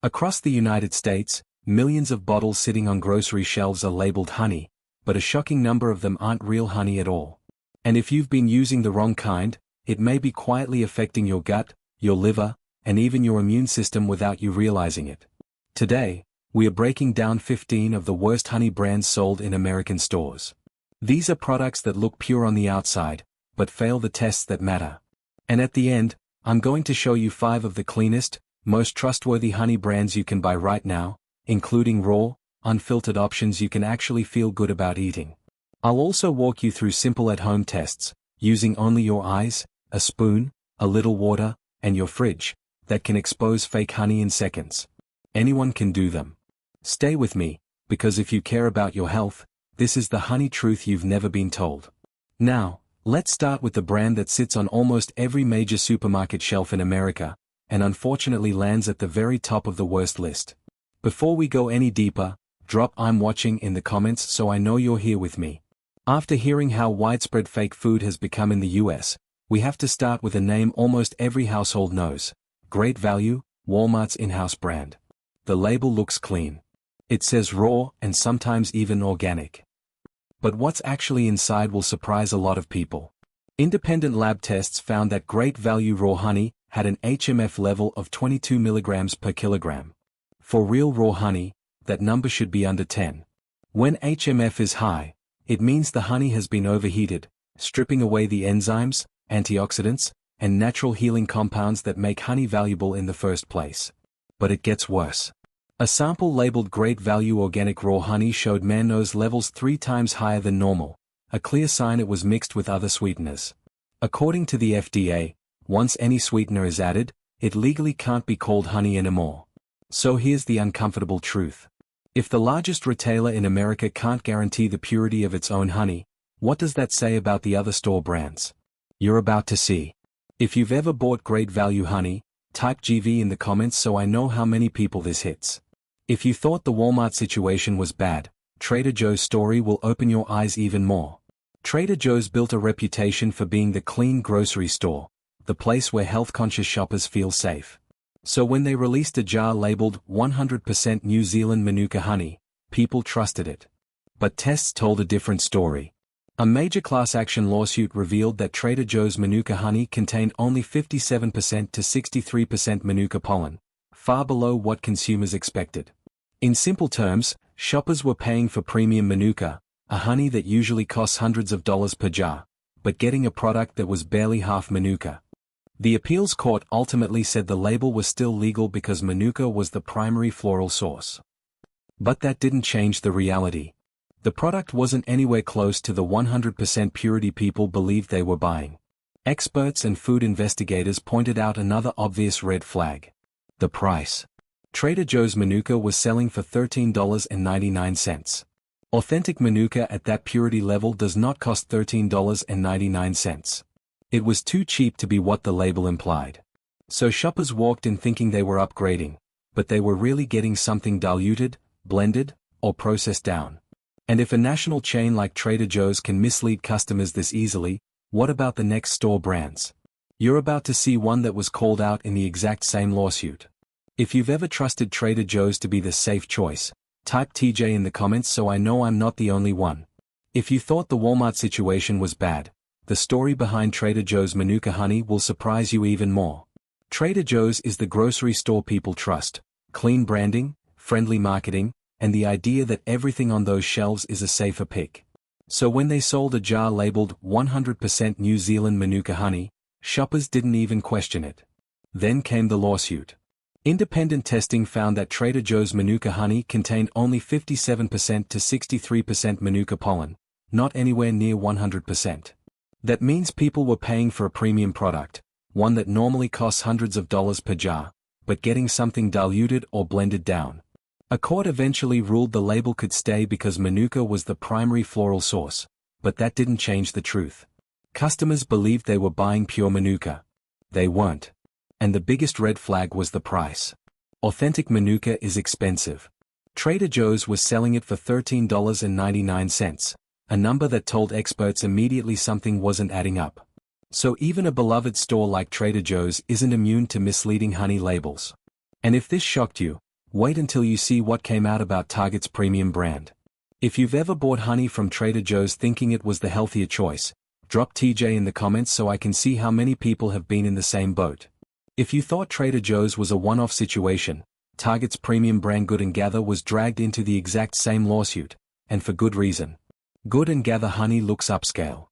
Across the United States, millions of bottles sitting on grocery shelves are labeled honey, but a shocking number of them aren't real honey at all. And if you've been using the wrong kind, it may be quietly affecting your gut, your liver, and even your immune system without you realizing it. Today, we are breaking down 15 of the worst honey brands sold in American stores. These are products that look pure on the outside, but fail the tests that matter. And at the end, I'm going to show you 5 of the cleanest, most trustworthy honey brands you can buy right now, including raw, unfiltered options you can actually feel good about eating. I'll also walk you through simple at-home tests, using only your eyes, a spoon, a little water, and your fridge, that can expose fake honey in seconds. Anyone can do them. Stay with me, because if you care about your health, this is the honey truth you've never been told. Now, let's start with the brand that sits on almost every major supermarket shelf in America, and unfortunately lands at the very top of the worst list. Before we go any deeper, drop "I'm watching" in the comments so I know you're here with me. After hearing how widespread fake food has become in the US, we have to start with a name almost every household knows: Great Value, Walmart's in-house brand. The label looks clean. It says raw and sometimes even organic. But what's actually inside will surprise a lot of people. Independent lab tests found that Great Value raw honey had an HMF level of 22 milligrams per kilogram. For real raw honey, that number should be under 10. When HMF is high, it means the honey has been overheated, stripping away the enzymes, antioxidants, and natural healing compounds that make honey valuable in the first place. But it gets worse. A sample labeled Great Value Organic Raw Honey showed mannose levels 3 times higher than normal, a clear sign it was mixed with other sweeteners. According to the FDA, once any sweetener is added, it legally can't be called honey anymore. So here's the uncomfortable truth. If the largest retailer in America can't guarantee the purity of its own honey, what does that say about the other store brands? You're about to see. If you've ever bought Great Value honey, type GV in the comments so I know how many people this hits. If you thought the Walmart situation was bad, Trader Joe's story will open your eyes even more. Trader Joe's built a reputation for being the clean grocery store, the place where health-conscious shoppers feel safe. So when they released a jar labeled 100% New Zealand Manuka honey, people trusted it. But tests told a different story. A major class action lawsuit revealed that Trader Joe's Manuka honey contained only 57% to 63% Manuka pollen, far below what consumers expected. In simple terms, shoppers were paying for premium Manuka, a honey that usually costs hundreds of dollars per jar, but getting a product that was barely half Manuka. The appeals court ultimately said the label was still legal because Manuka was the primary floral source. But that didn't change the reality. The product wasn't anywhere close to the 100% purity people believed they were buying. Experts and food investigators pointed out another obvious red flag: the price. Trader Joe's Manuka was selling for $13.99. Authentic Manuka at that purity level does not cost $13.99. It was too cheap to be what the label implied. So shoppers walked in thinking they were upgrading, but they were really getting something diluted, blended, or processed down. And if a national chain like Trader Joe's can mislead customers this easily, what about the next store brands? You're about to see one that was called out in the exact same lawsuit. If you've ever trusted Trader Joe's to be the safe choice, type TJ in the comments so I know I'm not the only one. If you thought the Walmart situation was bad, the story behind Trader Joe's Manuka honey will surprise you even more. Trader Joe's is the grocery store people trust: clean branding, friendly marketing, and the idea that everything on those shelves is a safer pick. So when they sold a jar labeled 100% New Zealand Manuka honey, shoppers didn't even question it. Then came the lawsuit. Independent testing found that Trader Joe's Manuka honey contained only 57% to 63% Manuka pollen, not anywhere near 100%. That means people were paying for a premium product, one that normally costs hundreds of dollars per jar, but getting something diluted or blended down. A court eventually ruled the label could stay because Manuka was the primary floral source, but that didn't change the truth. Customers believed they were buying pure Manuka. They weren't. And the biggest red flag was the price. Authentic Manuka is expensive. Trader Joe's was selling it for $13.99. A number that told experts immediately something wasn't adding up. So even a beloved store like Trader Joe's isn't immune to misleading honey labels. And if this shocked you, Wait until you see what came out about Target's premium brand. If you've ever bought honey from Trader Joe's thinking it was the healthier choice, drop TJ in the comments so I can see how many people have been in the same boat. If you thought Trader Joe's was a one-off situation, Target's premium brand Good & Gather was dragged into the exact same lawsuit, and for good reason. Good & Gather honey looks upscale.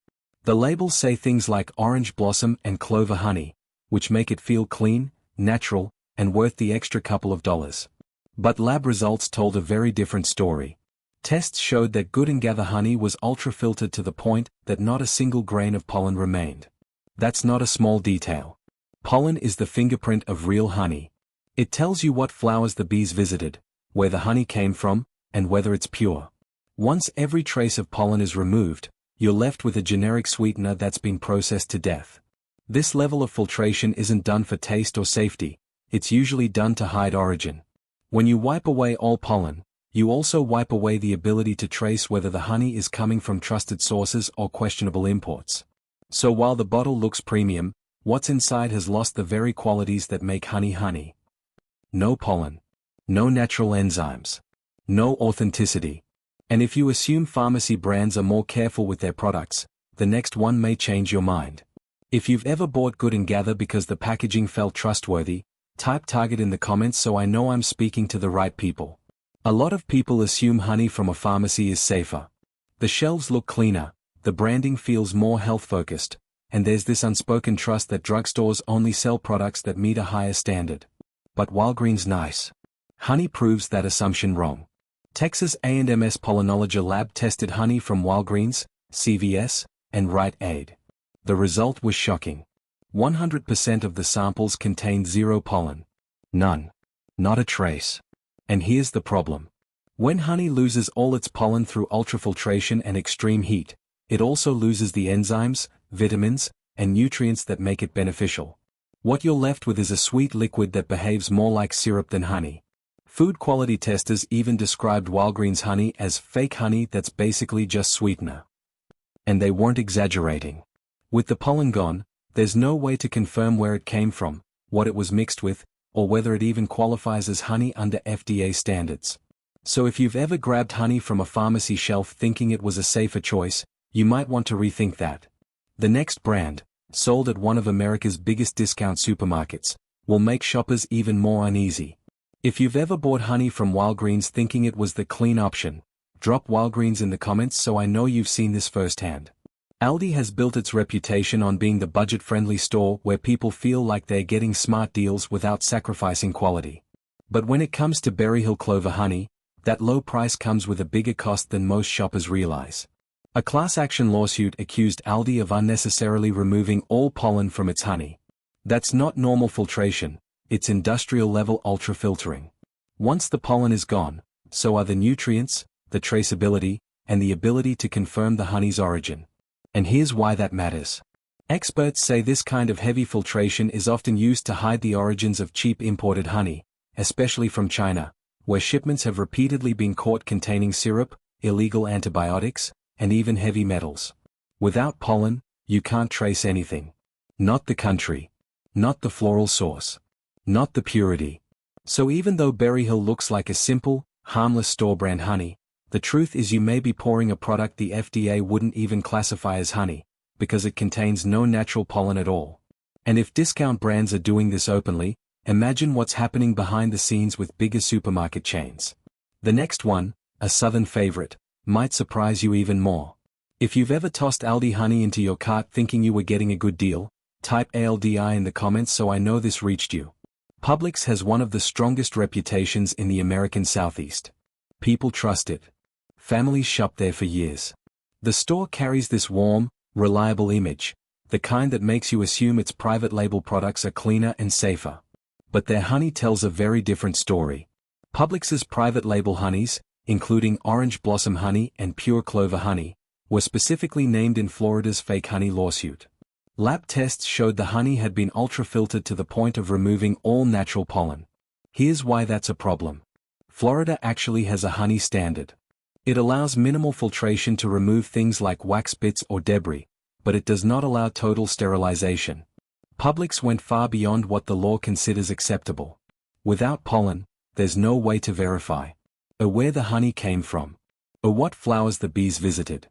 The labels say things like orange blossom and clover honey, which make it feel clean, natural, and worth the extra couple of dollars. But lab results told a very different story. Tests showed that Good & Gather honey was ultra-filtered to the point that not a single grain of pollen remained. That's not a small detail. Pollen is the fingerprint of real honey. It tells you what flowers the bees visited, where the honey came from, and whether it's pure. Once every trace of pollen is removed, you're left with a generic sweetener that's been processed to death. This level of filtration isn't done for taste or safety, it's usually done to hide origin. When you wipe away all pollen, you also wipe away the ability to trace whether the honey is coming from trusted sources or questionable imports. So while the bottle looks premium, what's inside has lost the very qualities that make honey honey. No pollen. No natural enzymes. No authenticity. And if you assume pharmacy brands are more careful with their products, the next one may change your mind. If you've ever bought Good & Gather because the packaging felt trustworthy, type Target in the comments so I know I'm speaking to the right people. A lot of people assume honey from a pharmacy is safer. The shelves look cleaner, the branding feels more health-focused, and there's this unspoken trust that drugstores only sell products that meet a higher standard. But Walgreens nice. Honey proves that assumption wrong. Texas A&M's Pollenology Lab tested honey from Walgreens, CVS, and Rite Aid. The result was shocking. 100% of the samples contained zero pollen. None. Not a trace. And here's the problem. When honey loses all its pollen through ultrafiltration and extreme heat, it also loses the enzymes, vitamins, and nutrients that make it beneficial. What you're left with is a sweet liquid that behaves more like syrup than honey. Food quality testers even described Walgreens honey as fake honey that's basically just sweetener. And they weren't exaggerating. With the pollen gone, there's no way to confirm where it came from, what it was mixed with, or whether it even qualifies as honey under FDA standards. So if you've ever grabbed honey from a pharmacy shelf thinking it was a safer choice, you might want to rethink that. The next brand, sold at one of America's biggest discount supermarkets, will make shoppers even more uneasy. If you've ever bought honey from Walgreens thinking it was the clean option, drop Walgreens in the comments so I know you've seen this firsthand. Aldi has built its reputation on being the budget-friendly store where people feel like they're getting smart deals without sacrificing quality. But when it comes to Berry Hill Clover honey, that low price comes with a bigger cost than most shoppers realize. A class action lawsuit accused Aldi of unnecessarily removing all pollen from its honey. That's not normal filtration, it's industrial-level ultrafiltering. Once the pollen is gone, so are the nutrients, the traceability, and the ability to confirm the honey's origin. And here's why that matters. Experts say this kind of heavy filtration is often used to hide the origins of cheap imported honey, especially from China, where shipments have repeatedly been caught containing syrup, illegal antibiotics, and even heavy metals. Without pollen, you can't trace anything. Not the country. Not the floral source. Not the purity. So even though Berry Hill looks like a simple, harmless store-brand honey, the truth is you may be pouring a product the FDA wouldn't even classify as honey, because it contains no natural pollen at all. And if discount brands are doing this openly, imagine what's happening behind the scenes with bigger supermarket chains. The next one, a southern favorite, might surprise you even more. If you've ever tossed Aldi honey into your cart thinking you were getting a good deal, type ALDI in the comments so I know this reached you. Publix has one of the strongest reputations in the American Southeast. People trust it. Families shop there for years. The store carries this warm, reliable image, the kind that makes you assume its private label products are cleaner and safer. But their honey tells a very different story. Publix's private label honeys, including orange blossom honey and pure clover honey, were specifically named in Florida's fake honey lawsuit. Lab tests showed the honey had been ultra-filtered to the point of removing all natural pollen. Here's why that's a problem. Florida actually has a honey standard. It allows minimal filtration to remove things like wax bits or debris, but it does not allow total sterilization. Publix went far beyond what the law considers acceptable. Without pollen, there's no way to verify. Or where the honey came from. Or what flowers the bees visited.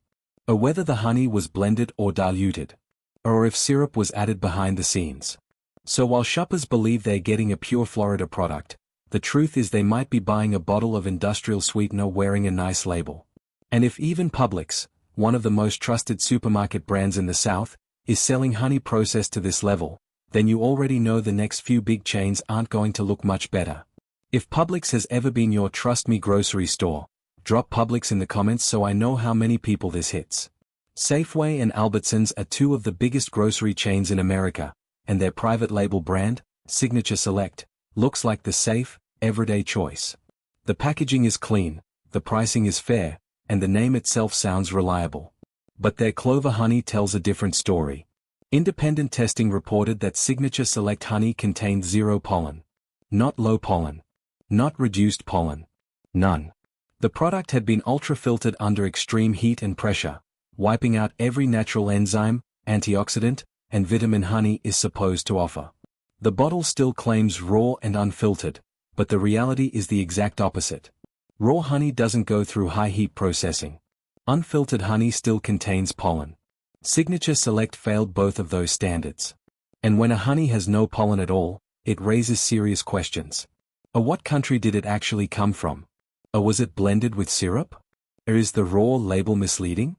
Or whether the honey was blended or diluted. Or if syrup was added behind the scenes. So while shoppers believe they're getting a pure Florida product, the truth is they might be buying a bottle of industrial sweetener wearing a nice label. And if even Publix, one of the most trusted supermarket brands in the South, is selling honey processed to this level, then you already know the next few big chains aren't going to look much better. If Publix has ever been your trust me grocery store, drop Publix in the comments so I know how many people this hits. Safeway and Albertsons are two of the biggest grocery chains in America, and their private label brand, Signature Select, looks like the safe, everyday choice. The packaging is clean, the pricing is fair, and the name itself sounds reliable. But their Clover honey tells a different story. Independent testing reported that Signature Select honey contained zero pollen. Not low pollen. Not reduced pollen. None. The product had been ultra-filtered under extreme heat and pressure, wiping out every natural enzyme, antioxidant, and vitamin honey is supposed to offer. The bottle still claims raw and unfiltered, but the reality is the exact opposite. Raw honey doesn't go through high heat processing. Unfiltered honey still contains pollen. Signature Select failed both of those standards. And when a honey has no pollen at all, it raises serious questions. What country did it actually come from? Or was it blended with syrup? Or is the raw label misleading?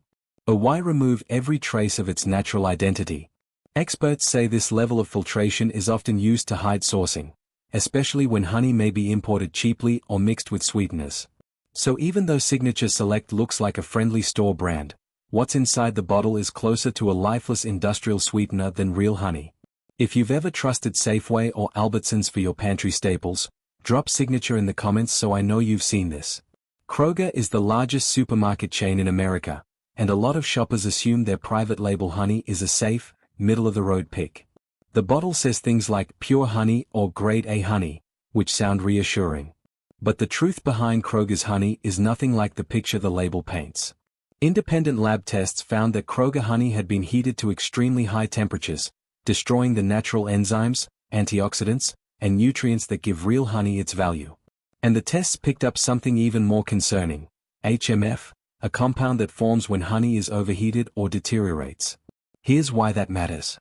Or why remove every trace of its natural identity? Experts say this level of filtration is often used to hide sourcing, especially when honey may be imported cheaply or mixed with sweeteners. So even though Signature Select looks like a friendly store brand, what's inside the bottle is closer to a lifeless industrial sweetener than real honey. If you've ever trusted Safeway or Albertsons for your pantry staples, drop Signature in the comments so I know you've seen this. Kroger is the largest supermarket chain in America, and a lot of shoppers assume their private label honey is a safe, middle-of-the-road pick. The bottle says things like pure honey or grade A honey, which sound reassuring. But the truth behind Kroger's honey is nothing like the picture the label paints. Independent lab tests found that Kroger honey had been heated to extremely high temperatures, destroying the natural enzymes, antioxidants, and nutrients that give real honey its value. And the tests picked up something even more concerning: HMF, a compound that forms when honey is overheated or deteriorates. Here's why that matters.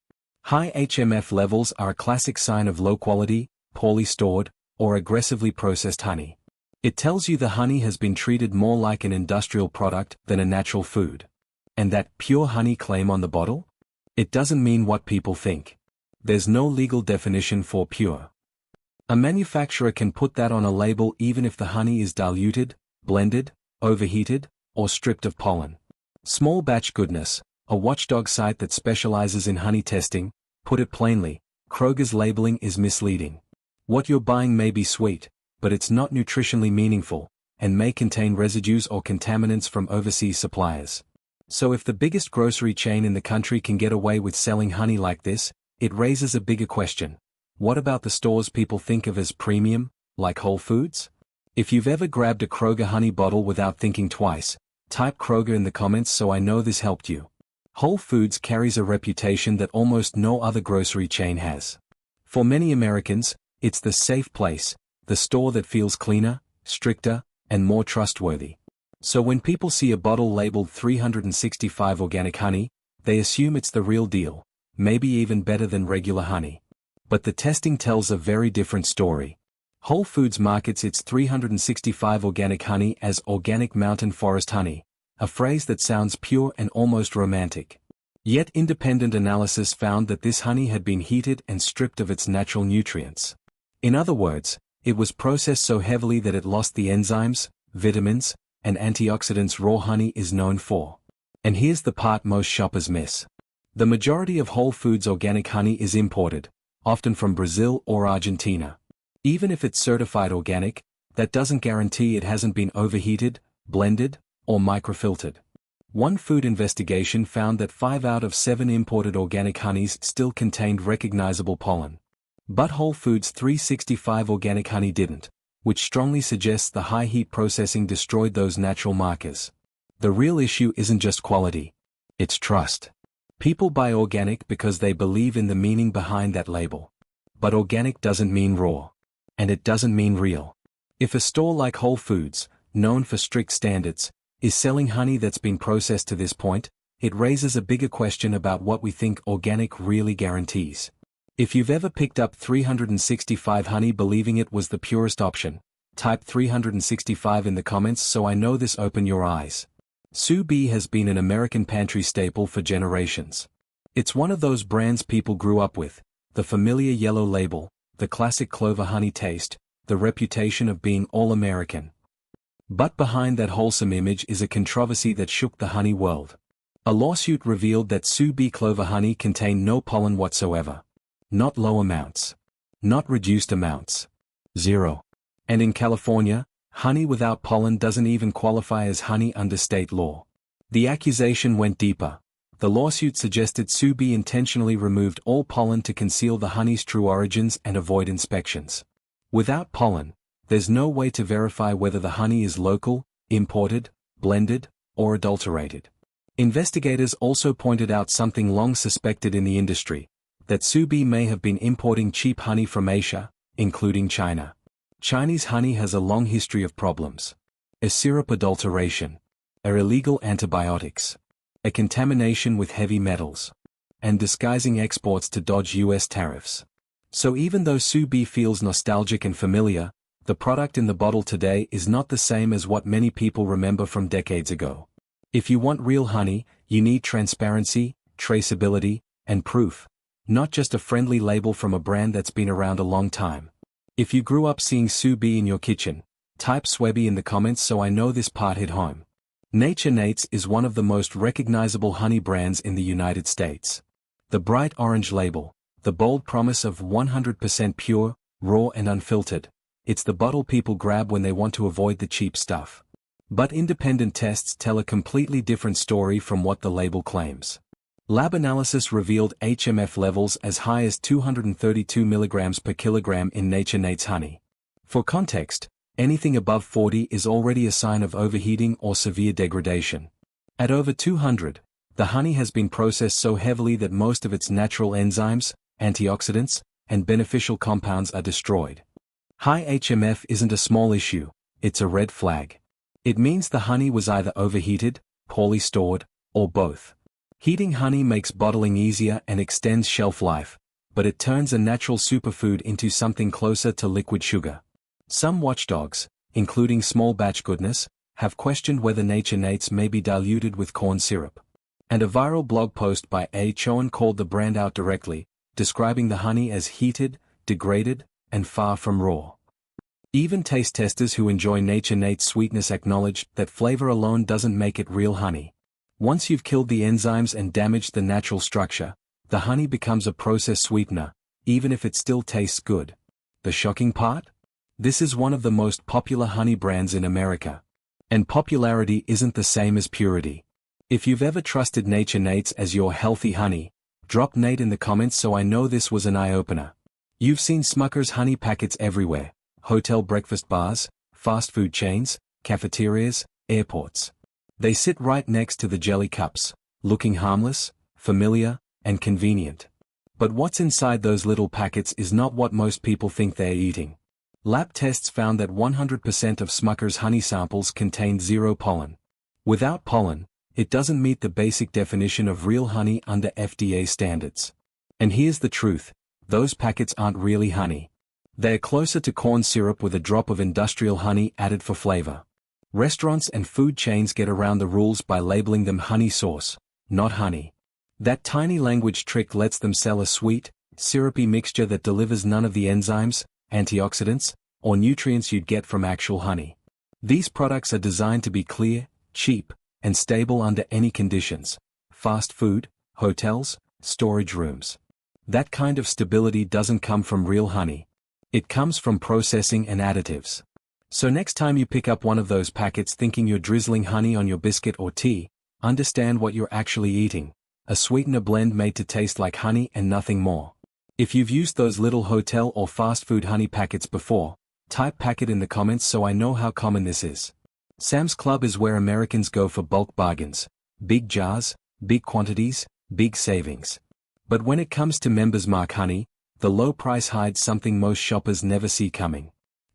High HMF levels are a classic sign of low quality, poorly stored, or aggressively processed honey. It tells you the honey has been treated more like an industrial product than a natural food. And that pure honey claim on the bottle? It doesn't mean what people think. There's no legal definition for pure. A manufacturer can put that on a label even if the honey is diluted, blended, overheated, or stripped of pollen. Small Batch Goodness, a watchdog site that specializes in honey testing, put it plainly: Kroger's labeling is misleading. What you're buying may be sweet, but it's not nutritionally meaningful, and may contain residues or contaminants from overseas suppliers. So if the biggest grocery chain in the country can get away with selling honey like this, it raises a bigger question. What about the stores people think of as premium, like Whole Foods? If you've ever grabbed a Kroger honey bottle without thinking twice, type Kroger in the comments so I know this helped you. Whole Foods carries a reputation that almost no other grocery chain has. For many Americans, it's the safe place, the store that feels cleaner, stricter, and more trustworthy. So when people see a bottle labeled 365 organic honey, they assume it's the real deal, maybe even better than regular honey. But the testing tells a very different story. Whole Foods markets its 365 organic honey as organic mountain forest honey, a phrase that sounds pure and almost romantic. Yet independent analysis found that this honey had been heated and stripped of its natural nutrients. In other words, it was processed so heavily that it lost the enzymes, vitamins, and antioxidants raw honey is known for. And here's the part most shoppers miss. The majority of Whole Foods organic honey is imported, often from Brazil or Argentina. Even if it's certified organic, that doesn't guarantee it hasn't been overheated, blended, or microfiltered. One food investigation found that 5 out of 7 imported organic honeys still contained recognizable pollen. But Whole Foods 365 organic honey didn't, which strongly suggests the high heat processing destroyed those natural markers. The real issue isn't just quality. It's trust. People buy organic because they believe in the meaning behind that label. But organic doesn't mean raw. And it doesn't mean real. If a store like Whole Foods, known for strict standards, is selling honey that's been processed to this point, it raises a bigger question about what we think organic really guarantees. If you've ever picked up 365 honey believing it was the purest option, type 365 in the comments so I know this opened your eyes. Sous Bee has been an American pantry staple for generations. It's one of those brands people grew up with, the familiar yellow label, the classic clover honey taste, the reputation of being all-American. But behind that wholesome image is a controversy that shook the honey world. A lawsuit revealed that Sous Bee clover honey contained no pollen whatsoever. Not low amounts. Not reduced amounts. Zero. And in California, honey without pollen doesn't even qualify as honey under state law. The accusation went deeper. The lawsuit suggested Sous Bee intentionally removed all pollen to conceal the honey's true origins and avoid inspections. Without pollen, there's no way to verify whether the honey is local, imported, blended, or adulterated. Investigators also pointed out something long suspected in the industry, that Sous Bee may have been importing cheap honey from Asia, including China. Chinese honey has a long history of problems. A syrup adulteration. Illegal antibiotics. A contamination with heavy metals. And disguising exports to dodge US tariffs. So even though Sous Bee feels nostalgic and familiar, the product in the bottle today is not the same as what many people remember from decades ago. If you want real honey, you need transparency, traceability, and proof, not just a friendly label from a brand that's been around a long time. If you grew up seeing Sous Bee in your kitchen, type Swebby in the comments so I know this part hit home. Nature Nate's is one of the most recognizable honey brands in the United States. The bright orange label, the bold promise of 100% pure, raw and unfiltered, it's the bottle people grab when they want to avoid the cheap stuff. But independent tests tell a completely different story from what the label claims. Lab analysis revealed HMF levels as high as 232 mg per kilogram in Nature Nate's honey. For context, anything above 40 is already a sign of overheating or severe degradation. At over 200, the honey has been processed so heavily that most of its natural enzymes, antioxidants, and beneficial compounds are destroyed. High HMF isn't a small issue, it's a red flag. It means the honey was either overheated, poorly stored, or both. Heating honey makes bottling easier and extends shelf life, but it turns a natural superfood into something closer to liquid sugar. Some watchdogs, including Small Batch Goodness, have questioned whether Nature Nate's may be diluted with corn syrup. And a viral blog post by A. Choan called the brand out directly, describing the honey as heated, degraded, and far from raw. Even taste testers who enjoy Nature Nate's sweetness acknowledge that flavor alone doesn't make it real honey. Once you've killed the enzymes and damaged the natural structure, the honey becomes a processed sweetener, even if it still tastes good. The shocking part? This is one of the most popular honey brands in America. And popularity isn't the same as purity. If you've ever trusted Nature Nate's as your healthy honey, drop Nate in the comments so I know this was an eye-opener. You've seen Smucker's honey packets everywhere: hotel breakfast bars, fast food chains, cafeterias, airports. They sit right next to the jelly cups, looking harmless, familiar, and convenient. But what's inside those little packets is not what most people think they're eating. Lab tests found that 100% of Smucker's honey samples contained zero pollen. Without pollen, it doesn't meet the basic definition of real honey under FDA standards. And here's the truth: those packets aren't really honey. They're closer to corn syrup with a drop of industrial honey added for flavor. Restaurants and food chains get around the rules by labeling them honey sauce, not honey. That tiny language trick lets them sell a sweet, syrupy mixture that delivers none of the enzymes, antioxidants, or nutrients you'd get from actual honey. These products are designed to be clear, cheap, and stable under any conditions: fast food, hotels, storage rooms. That kind of stability doesn't come from real honey. It comes from processing and additives. So next time you pick up one of those packets thinking you're drizzling honey on your biscuit or tea, understand what you're actually eating: a sweetener blend made to taste like honey and nothing more. If you've used those little hotel or fast food honey packets before, type packet in the comments so I know how common this is. Sam's Club is where Americans go for bulk bargains: big jars, big quantities, big savings. But when it comes to Members Mark honey, the low price hides something most shoppers never see coming.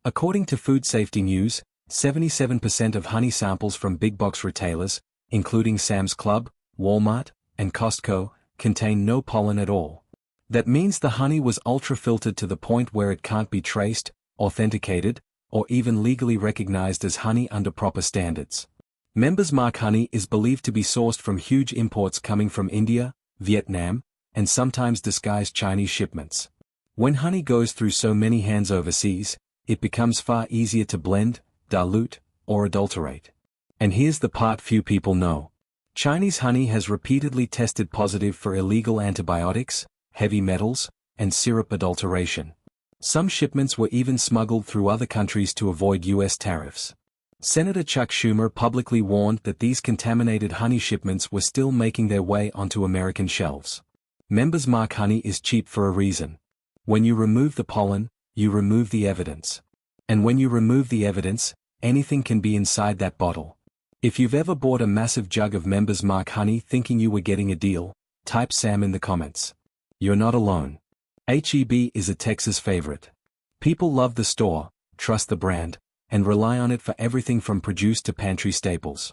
According to Food Safety News, 77% of honey samples from big box retailers, including Sam's Club, Walmart, and Costco, contain no pollen at all. That means the honey was ultra-filtered to the point where it can't be traced, authenticated, or even legally recognized as honey under proper standards. Members Mark honey is believed to be sourced from huge imports coming from India, Vietnam, and sometimes disguised Chinese shipments. When honey goes through so many hands overseas, it becomes far easier to blend, dilute, or adulterate. And here's the part few people know. Chinese honey has repeatedly tested positive for illegal antibiotics, heavy metals, and syrup adulteration. Some shipments were even smuggled through other countries to avoid U.S. tariffs. Senator Chuck Schumer publicly warned that these contaminated honey shipments were still making their way onto American shelves. Members Mark honey is cheap for a reason. When you remove the pollen, you remove the evidence. And when you remove the evidence, anything can be inside that bottle. If you've ever bought a massive jug of Members Mark honey thinking you were getting a deal, type Sam in the comments. You're not alone. H-E-B is a Texas favorite. People love the store, trust the brand, and rely on it for everything from produce to pantry staples.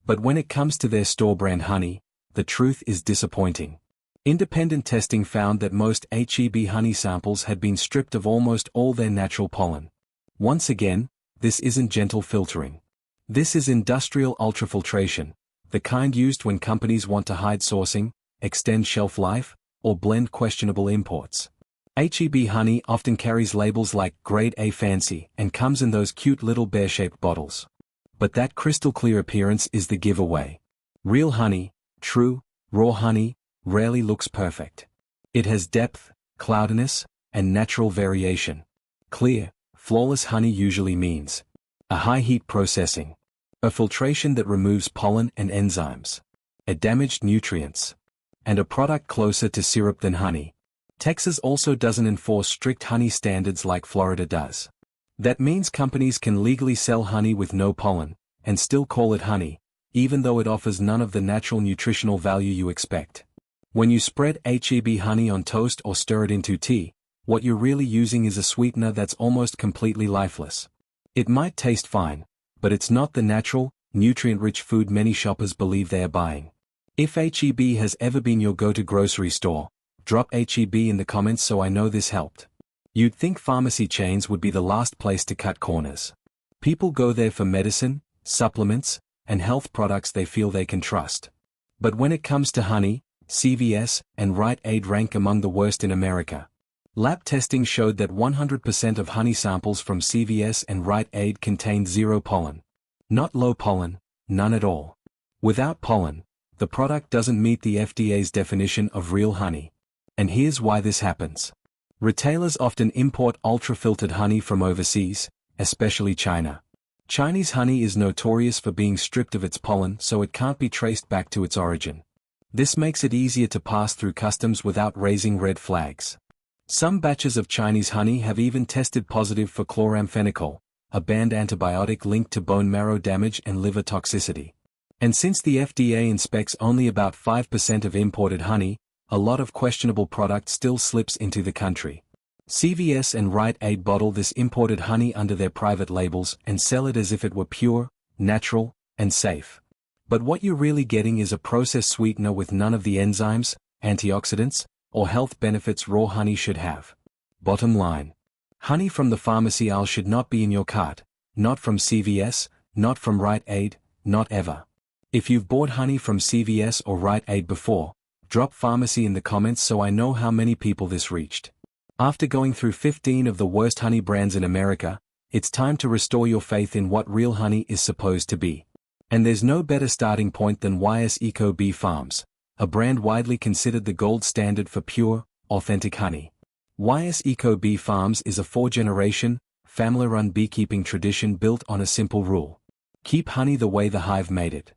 But when it comes to their store brand honey, the truth is disappointing. Independent testing found that most H-E-B honey samples had been stripped of almost all their natural pollen. Once again, this isn't gentle filtering. This is industrial ultrafiltration, the kind used when companies want to hide sourcing, extend shelf life, or blend questionable imports. H-E-B honey often carries labels like Grade A Fancy and comes in those cute little bear-shaped bottles. But that crystal clear appearance is the giveaway. Real honey, true, raw honey, rarely looks perfect. It has depth, cloudiness, and natural variation. Clear, flawless honey usually means a high heat processing, a filtration that removes pollen and enzymes, a damaged nutrients, and a product closer to syrup than honey. Texas also doesn't enforce strict honey standards like Florida does. That means companies can legally sell honey with no pollen, and still call it honey, even though it offers none of the natural nutritional value you expect. When you spread H-E-B honey on toast or stir it into tea, what you're really using is a sweetener that's almost completely lifeless. It might taste fine, but it's not the natural, nutrient-rich food many shoppers believe they are buying. If H-E-B has ever been your go-to grocery store, drop H-E-B in the comments so I know this helped. You'd think pharmacy chains would be the last place to cut corners. People go there for medicine, supplements, and health products they feel they can trust. But when it comes to honey, CVS and Rite Aid rank among the worst in America. Lab testing showed that 100% of honey samples from CVS and Rite Aid contained zero pollen. Not low pollen, none at all. Without pollen, the product doesn't meet the FDA's definition of real honey. And here's why this happens. Retailers often import ultra-filtered honey from overseas, especially China. Chinese honey is notorious for being stripped of its pollen so it can't be traced back to its origin. This makes it easier to pass through customs without raising red flags. Some batches of Chinese honey have even tested positive for chloramphenicol, a banned antibiotic linked to bone marrow damage and liver toxicity. And since the FDA inspects only about 5% of imported honey, a lot of questionable product still slips into the country. CVS and Rite Aid bottle this imported honey under their private labels and sell it as if it were pure, natural, and safe. But what you're really getting is a processed sweetener with none of the enzymes, antioxidants, or health benefits raw honey should have. Bottom line. Honey from the pharmacy aisle should not be in your cart, not from CVS, not from Rite Aid, not ever. If you've bought honey from CVS or Rite Aid before, drop pharmacy in the comments so I know how many people this reached. After going through 15 of the worst honey brands in America, it's time to restore your faith in what real honey is supposed to be. And there's no better starting point than YS Eco Bee Farms, a brand widely considered the gold standard for pure, authentic honey. YS Eco Bee Farms is a 4-generation, family-run beekeeping tradition built on a simple rule. Keep honey the way the hive made it.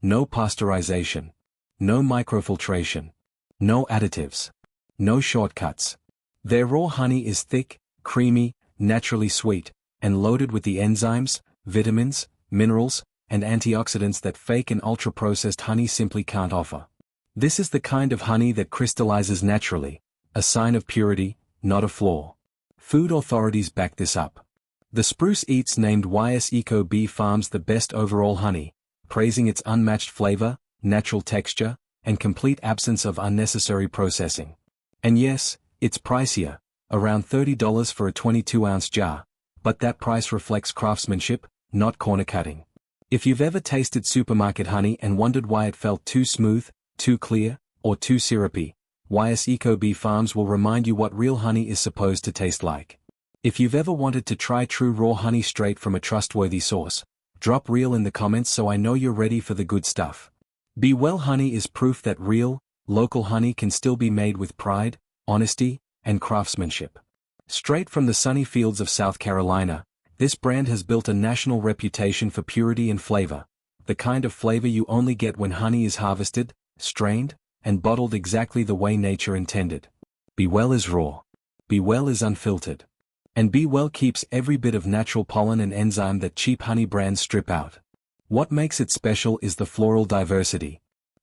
No pasteurization. No microfiltration. No additives. No shortcuts. Their raw honey is thick, creamy, naturally sweet, and loaded with the enzymes, vitamins, minerals, and antioxidants that fake and ultra-processed honey simply can't offer. This is the kind of honey that crystallizes naturally, a sign of purity, not a flaw. Food authorities back this up. The Spruce Eats named YS Eco Bee Farms the best overall honey, praising its unmatched flavor, natural texture, and complete absence of unnecessary processing. And yes, it's pricier, around $30 for a 22-ounce jar, but that price reflects craftsmanship, not corner cutting. If you've ever tasted supermarket honey and wondered why it felt too smooth, too clear, or too syrupy, YS Eco Bee Farms will remind you what real honey is supposed to taste like. If you've ever wanted to try true raw honey straight from a trustworthy source, drop real in the comments so I know you're ready for the good stuff. Be Well Honey is proof that real, local honey can still be made with pride, honesty, and craftsmanship. Straight from the sunny fields of South Carolina, this brand has built a national reputation for purity and flavor, the kind of flavor you only get when honey is harvested, strained, and bottled exactly the way nature intended. Be Well is raw. Be Well is unfiltered. And Be Well keeps every bit of natural pollen and enzyme that cheap honey brands strip out. What makes it special is the floral diversity.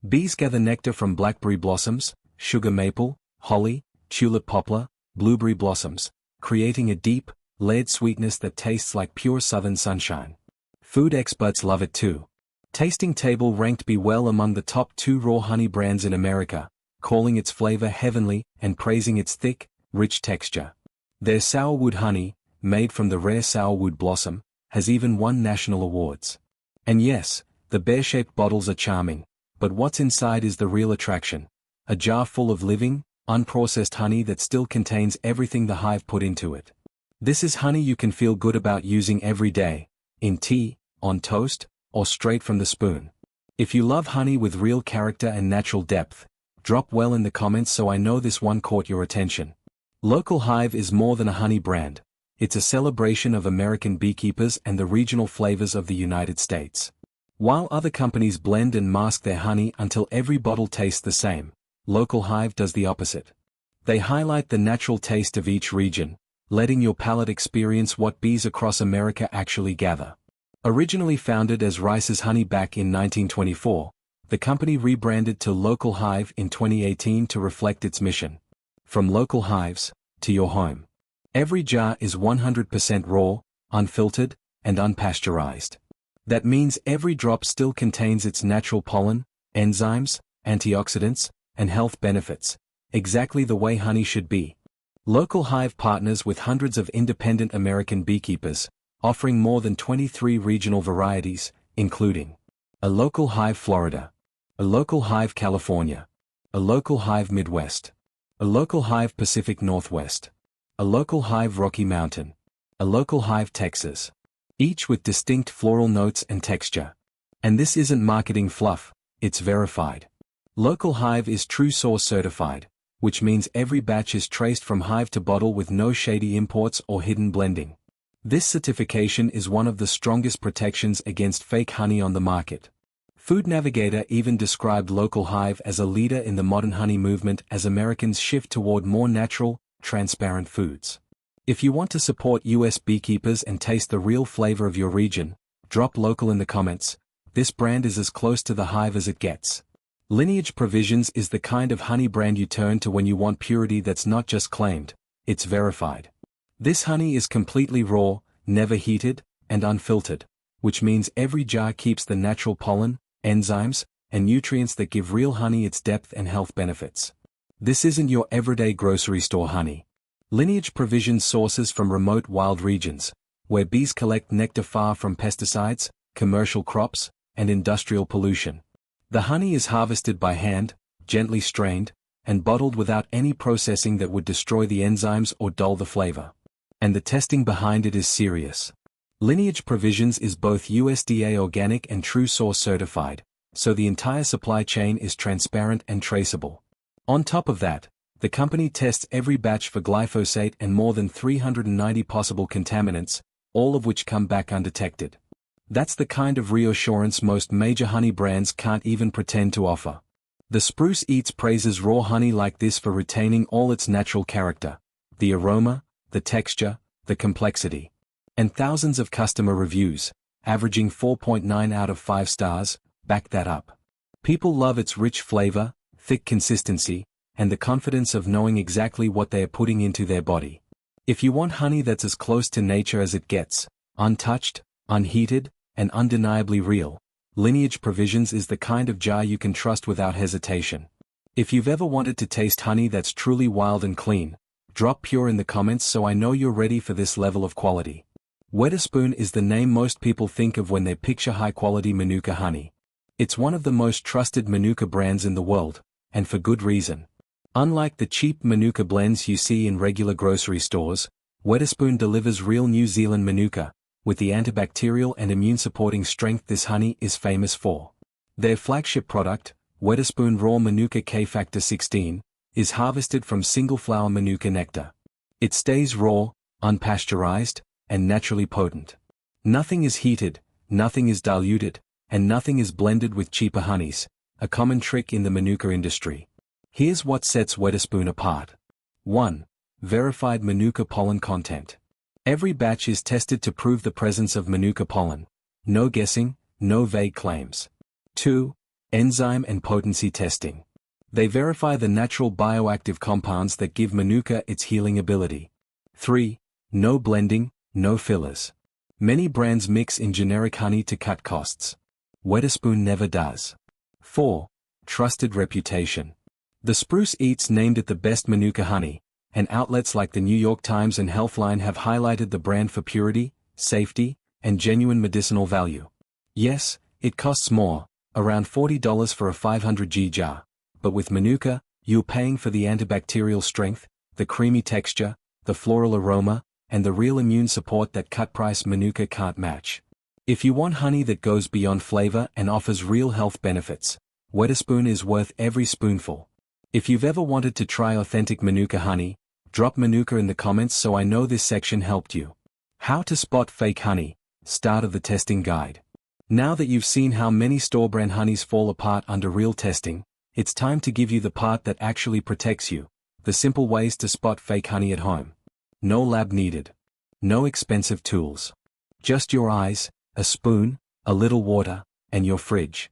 Bees gather nectar from blackberry blossoms, sugar maple, holly, tulip poplar, blueberry blossoms, creating a deep, layered sweetness that tastes like pure southern sunshine. Food experts love it too. Tasting Table ranked Be Well among the top 2 raw honey brands in America, calling its flavor heavenly and praising its thick, rich texture. Their sourwood honey, made from the rare sourwood blossom, has even won national awards. And yes, the bear-shaped bottles are charming, but what's inside is the real attraction. A jar full of living, unprocessed honey that still contains everything the hive put into it. This is honey you can feel good about using every day, in tea, on toast, or straight from the spoon. If you love honey with real character and natural depth, drop well in the comments so I know this one caught your attention. Local Hive is more than a honey brand. It's a celebration of American beekeepers and the regional flavors of the United States. While other companies blend and mask their honey until every bottle tastes the same, Local Hive does the opposite. They highlight the natural taste of each region, letting your palate experience what bees across America actually gather. Originally founded as Rice's Honey back in 1924, the company rebranded to Local Hive in 2018 to reflect its mission. From local hives, to your home. Every jar is 100% raw, unfiltered, and unpasteurized. That means every drop still contains its natural pollen, enzymes, antioxidants, and health benefits, exactly the way honey should be. Local Hive partners with hundreds of independent American beekeepers, offering more than 23 regional varieties, including a Local Hive Florida, a Local Hive California, a Local Hive Midwest, a Local Hive Pacific Northwest, a Local Hive Rocky Mountain, a Local Hive Texas, each with distinct floral notes and texture. And this isn't marketing fluff, it's verified. Local Hive is True Source certified, which means every batch is traced from hive to bottle with no shady imports or hidden blending. This certification is one of the strongest protections against fake honey on the market. Food Navigator even described Local Hive as a leader in the modern honey movement as Americans shift toward more natural, transparent foods. If you want to support US beekeepers and taste the real flavor of your region, drop local in the comments. This brand is as close to the hive as it gets. Lineage Provisions is the kind of honey brand you turn to when you want purity that's not just claimed, it's verified. This honey is completely raw, never heated, and unfiltered, which means every jar keeps the natural pollen, enzymes, and nutrients that give real honey its depth and health benefits. This isn't your everyday grocery store honey. Lineage Provisions sources from remote wild regions, where bees collect nectar far from pesticides, commercial crops, and industrial pollution. The honey is harvested by hand, gently strained, and bottled without any processing that would destroy the enzymes or dull the flavor. And the testing behind it is serious. Lineage Provisions is both USDA Organic and True Source certified, so the entire supply chain is transparent and traceable. On top of that, the company tests every batch for glyphosate and more than 390 possible contaminants, all of which come back undetected. That's the kind of reassurance most major honey brands can't even pretend to offer. The Spruce Eats praises raw honey like this for retaining all its natural character, the aroma, the texture, the complexity. And thousands of customer reviews, averaging 4.9 out of 5 stars, back that up. People love its rich flavor, thick consistency, and the confidence of knowing exactly what they are putting into their body. If you want honey that's as close to nature as it gets, untouched, unheated, and undeniably real, Lineage Provisions is the kind of jar you can trust without hesitation. If you've ever wanted to taste honey that's truly wild and clean, drop pure in the comments so I know you're ready for this level of quality. Wedderspoon is the name most people think of when they picture high-quality Manuka honey. It's one of the most trusted Manuka brands in the world, and for good reason. Unlike the cheap Manuka blends you see in regular grocery stores, Wedderspoon delivers real New Zealand Manuka, with the antibacterial and immune-supporting strength this honey is famous for. Their flagship product, Wedderspoon Raw Manuka K-Factor 16, is harvested from single-flower Manuka nectar. It stays raw, unpasteurized, and naturally potent. Nothing is heated, nothing is diluted, and nothing is blended with cheaper honeys, a common trick in the Manuka industry. Here's what sets Wedderspoon apart. 1. Verified Manuka pollen content. Every batch is tested to prove the presence of Manuka pollen. No guessing, no vague claims. 2. Enzyme and potency testing. They verify the natural bioactive compounds that give Manuka its healing ability. 3. No blending, no fillers. Many brands mix in generic honey to cut costs. Wedderspoon never does. 4. Trusted reputation. The Spruce Eats named it the best Manuka honey, and outlets like the New York Times and Healthline have highlighted the brand for purity, safety, and genuine medicinal value. Yes, it costs more, around $40 for a 500g jar, but with Manuka, you're paying for the antibacterial strength, the creamy texture, the floral aroma, and the real immune support that cut-price Manuka can't match. If you want honey that goes beyond flavor and offers real health benefits, Wedderspoon is worth every spoonful. If you've ever wanted to try authentic Manuka honey, drop Manuka in the comments so I know this section helped you. How to spot fake honey, start of the testing guide. Now that you've seen how many store-brand honeys fall apart under real testing, it's time to give you the part that actually protects you, the simple ways to spot fake honey at home. No lab needed. No expensive tools. Just your eyes, a spoon, a little water, and your fridge.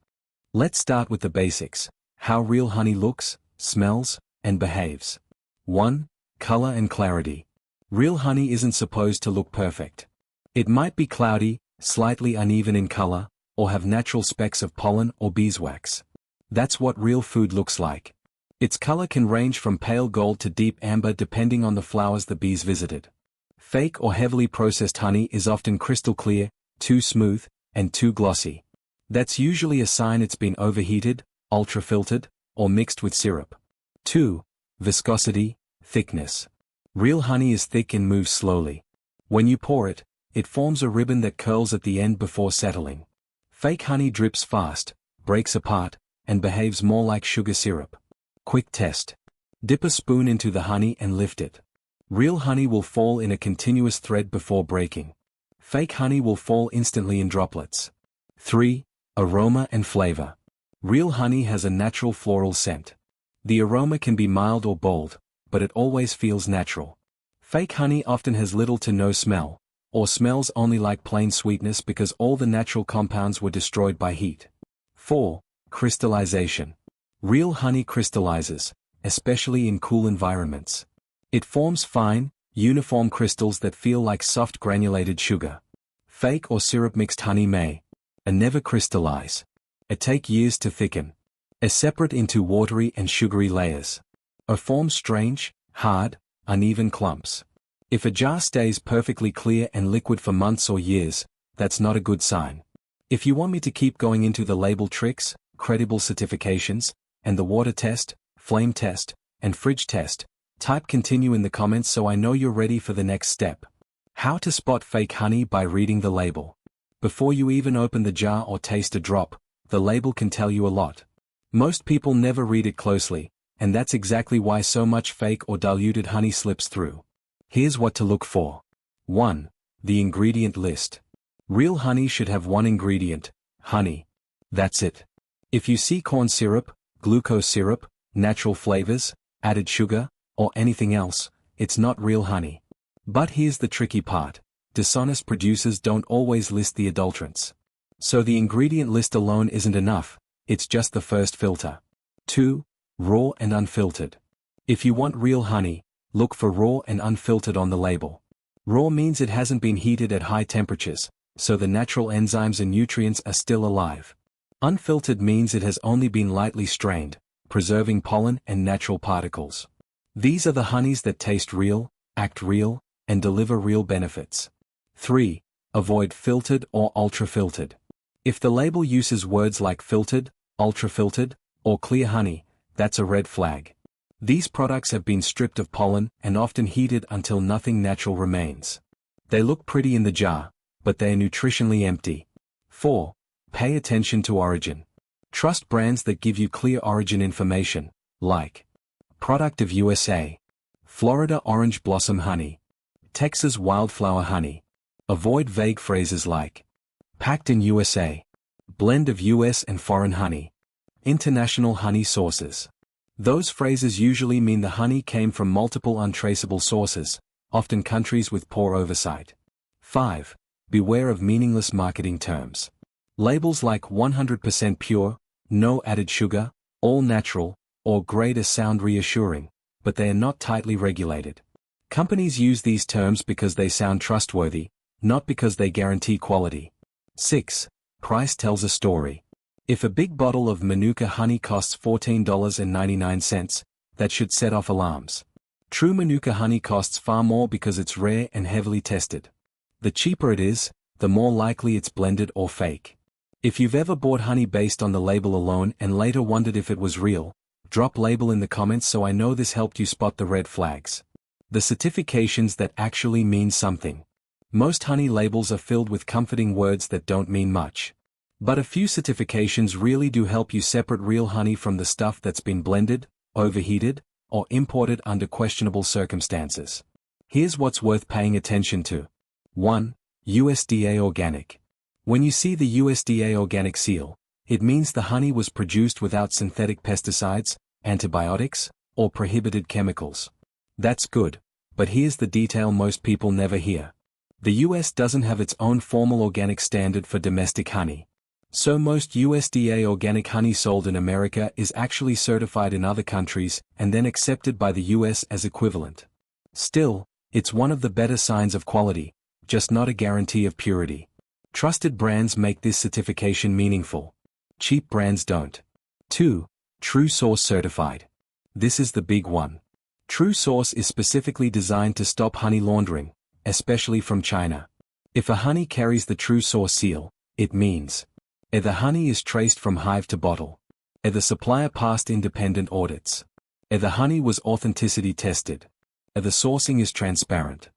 Let's start with the basics. How real honey looks, smells, and behaves. 1. Color and clarity. Real honey isn't supposed to look perfect. It might be cloudy, slightly uneven in color, or have natural specks of pollen or beeswax. That's what real food looks like. Its color can range from pale gold to deep amber depending on the flowers the bees visited. Fake or heavily processed honey is often crystal clear, too smooth, and too glossy. That's usually a sign it's been overheated, ultra-filtered, or mixed with syrup. 2. Viscosity, thickness. Real honey is thick and moves slowly. When you pour it, it forms a ribbon that curls at the end before settling. Fake honey drips fast, breaks apart, and behaves more like sugar syrup. Quick test. Dip a spoon into the honey and lift it. Real honey will fall in a continuous thread before breaking. Fake honey will fall instantly in droplets. 3. Aroma and flavor. Real honey has a natural floral scent. The aroma can be mild or bold, but it always feels natural. Fake honey often has little to no smell, or smells only like plain sweetness because all the natural compounds were destroyed by heat. 4. Crystallization. Real honey crystallizes, especially in cool environments. It forms fine, uniform crystals that feel like soft granulated sugar. Fake or syrup-mixed honey may never crystallize. It take years to thicken. Separate into watery and sugary layers. Or form strange, hard, uneven clumps. If a jar stays perfectly clear and liquid for months or years, that's not a good sign. If you want me to keep going into the label tricks, credible certifications, and the water test, flame test, and fridge test, type continue in the comments so I know you're ready for the next step. How to spot fake honey by reading the label. Before you even open the jar or taste a drop, the label can tell you a lot. Most people never read it closely, and that's exactly why so much fake or diluted honey slips through. Here's what to look for. 1. The ingredient list. Real honey should have one ingredient, honey. That's it. If you see corn syrup, glucose syrup, natural flavors, added sugar, or anything else, it's not real honey. But here's the tricky part. Dishonest producers don't always list the adulterants. So the ingredient list alone isn't enough, it's just the first filter. 2. Raw and unfiltered. If you want real honey, look for raw and unfiltered on the label. Raw means it hasn't been heated at high temperatures, so the natural enzymes and nutrients are still alive. Unfiltered means it has only been lightly strained, preserving pollen and natural particles. These are the honeys that taste real, act real, and deliver real benefits. 3. Avoid filtered or ultra-filtered. If the label uses words like filtered, ultra-filtered, or clear honey, that's a red flag. These products have been stripped of pollen and often heated until nothing natural remains. They look pretty in the jar, but they are nutritionally empty. 4. Pay attention to origin. Trust brands that give you clear origin information, like product of USA, Florida orange blossom honey, Texas wildflower honey. Avoid vague phrases like packed in USA, blend of US and foreign honey, international honey sources. Those phrases usually mean the honey came from multiple untraceable sources, often countries with poor oversight. 5. Beware of meaningless marketing terms. Labels like 100% pure, no added sugar, all natural, or grade sound reassuring, but they are not tightly regulated. Companies use these terms because they sound trustworthy, not because they guarantee quality. 6. Price tells a story. If a big bottle of Manuka honey costs $14.99, that should set off alarms. True Manuka honey costs far more because it's rare and heavily tested. The cheaper it is, the more likely it's blended or fake. If you've ever bought honey based on the label alone and later wondered if it was real, drop label in the comments so I know this helped you spot the red flags. The certifications that actually mean something. Most honey labels are filled with comforting words that don't mean much. But a few certifications really do help you separate real honey from the stuff that's been blended, overheated, or imported under questionable circumstances. Here's what's worth paying attention to. 1. USDA Organic. When you see the USDA Organic seal, it means the honey was produced without synthetic pesticides, antibiotics, or prohibited chemicals. That's good, but here's the detail most people never hear. The US doesn't have its own formal organic standard for domestic honey. So most USDA organic honey sold in America is actually certified in other countries and then accepted by the US as equivalent. Still, it's one of the better signs of quality, just not a guarantee of purity. Trusted brands make this certification meaningful. Cheap brands don't. 2. True Source Certified. This is the big one. True Source is specifically designed to stop honey laundering, especially from China. If a honey carries the True Source seal, it means the honey is traced from hive to bottle. The supplier passed independent audits. The honey was authenticity tested. The sourcing is transparent.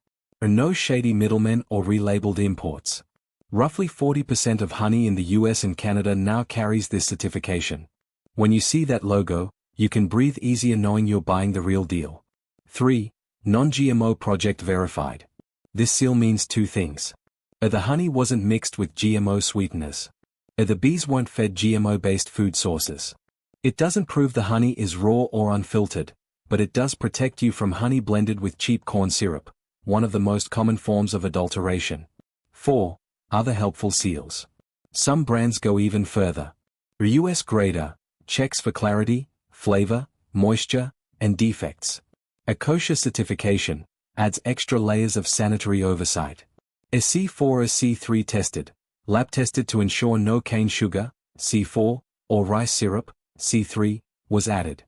No shady middlemen or relabeled imports. Roughly 40% of honey in the US and Canada now carries this certification. When you see that logo, you can breathe easier knowing you're buying the real deal. 3. Non-GMO Project Verified. This seal means two things. The honey wasn't mixed with GMO sweeteners. The bees weren't fed GMO-based food sources. It doesn't prove the honey is raw or unfiltered, but it does protect you from honey blended with cheap corn syrup, one of the most common forms of adulteration. 4. Other helpful seals. Some brands go even further. US Grader checks for clarity, flavor, moisture, and defects. A kosher certification adds extra layers of sanitary oversight. A C4 or C3 tested, lab tested to ensure no cane sugar, C4, or rice syrup, C3, was added.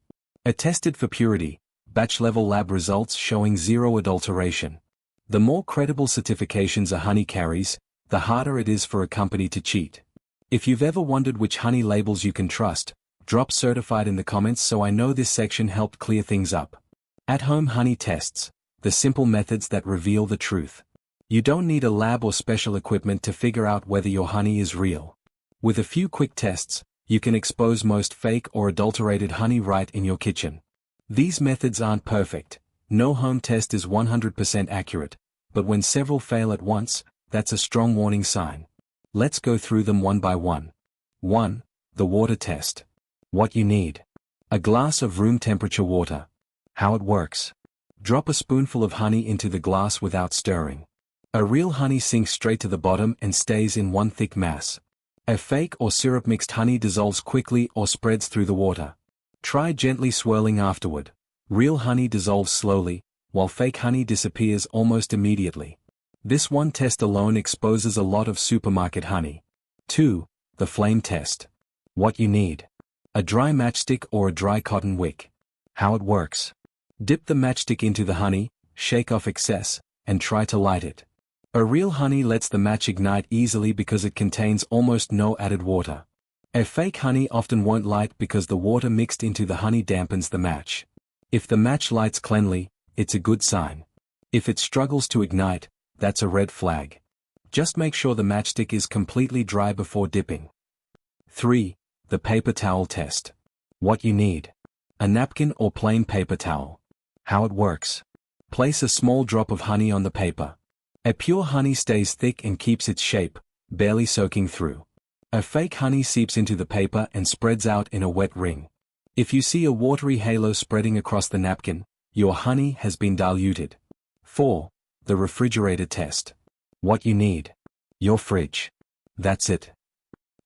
A tested for purity, batch-level lab results showing zero adulteration. The more credible certifications a honey carries, the harder it is for a company to cheat. If you've ever wondered which honey labels you can trust, drop certified in the comments so I know this section helped clear things up. At-home honey tests, the simple methods that reveal the truth. You don't need a lab or special equipment to figure out whether your honey is real. With a few quick tests, you can expose most fake or adulterated honey right in your kitchen. These methods aren't perfect. No home test is 100% accurate, but when several fail at once, that's a strong warning sign. Let's go through them one by one. 1. The water test. What you need. A glass of room temperature water. How it works. Drop a spoonful of honey into the glass without stirring. A real honey sinks straight to the bottom and stays in one thick mass. A fake or syrup-mixed honey dissolves quickly or spreads through the water. Try gently swirling afterward. Real honey dissolves slowly, while fake honey disappears almost immediately. This one test alone exposes a lot of supermarket honey. 2. The flame test. What you need. A dry matchstick or a dry cotton wick. How it works. Dip the matchstick into the honey, shake off excess, and try to light it. A real honey lets the match ignite easily because it contains almost no added water. A fake honey often won't light because the water mixed into the honey dampens the match. If the match lights cleanly, it's a good sign. If it struggles to ignite, that's a red flag. Just make sure the matchstick is completely dry before dipping. 3. The paper towel test. What you need. A napkin or plain paper towel. How it works. Place a small drop of honey on the paper. A pure honey stays thick and keeps its shape, barely soaking through. A fake honey seeps into the paper and spreads out in a wet ring. If you see a watery halo spreading across the napkin, your honey has been diluted. 4. The refrigerator test. What you need. Your fridge. That's it.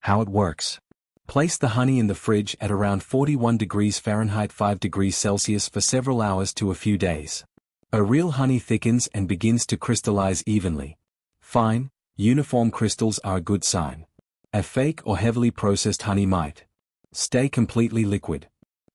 How it works. Place the honey in the fridge at around 41 degrees Fahrenheit 5 degrees Celsius for several hours to a few days. A real honey thickens and begins to crystallize evenly. Fine, uniform crystals are a good sign. A fake or heavily processed honey might stay completely liquid,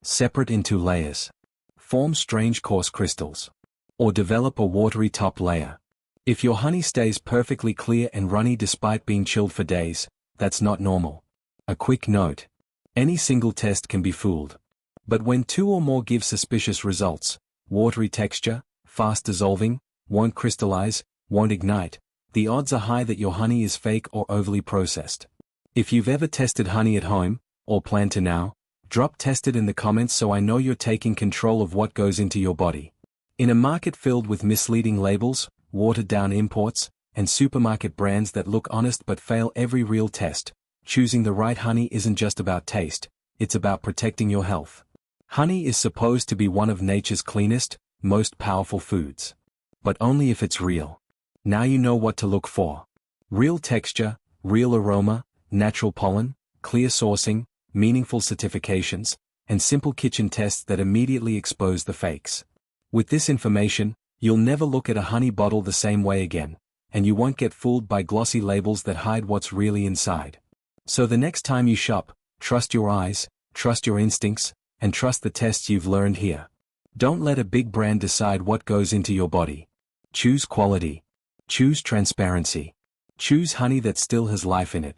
separate into layers, form strange coarse crystals, or develop a watery top layer. If your honey stays perfectly clear and runny despite being chilled for days, that's not normal. A quick note. Any single test can be fooled. But when 2 or more give suspicious results, watery texture, fast dissolving, won't crystallize, won't ignite, the odds are high that your honey is fake or overly processed. If you've ever tested honey at home, or plan to now, drop "test it" in the comments so I know you're taking control of what goes into your body. In a market filled with misleading labels, watered-down imports, and supermarket brands that look honest but fail every real test, choosing the right honey isn't just about taste, it's about protecting your health. Honey is supposed to be one of nature's cleanest, most powerful foods. But only if it's real. Now you know what to look for. Real texture, real aroma, natural pollen, clear sourcing, meaningful certifications, and simple kitchen tests that immediately expose the fakes. With this information, you'll never look at a honey bottle the same way again, and you won't get fooled by glossy labels that hide what's really inside. So the next time you shop, trust your eyes, trust your instincts, and trust the tests you've learned here. Don't let a big brand decide what goes into your body. Choose quality. Choose transparency. Choose honey that still has life in it.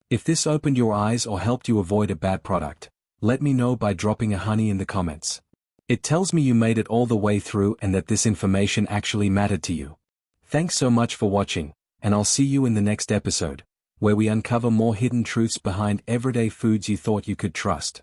If this opened your eyes or helped you avoid a bad product, let me know by dropping a honey in the comments. It tells me you made it all the way through and that this information actually mattered to you. Thanks so much for watching, and I'll see you in the next episode, where we uncover more hidden truths behind everyday foods you thought you could trust.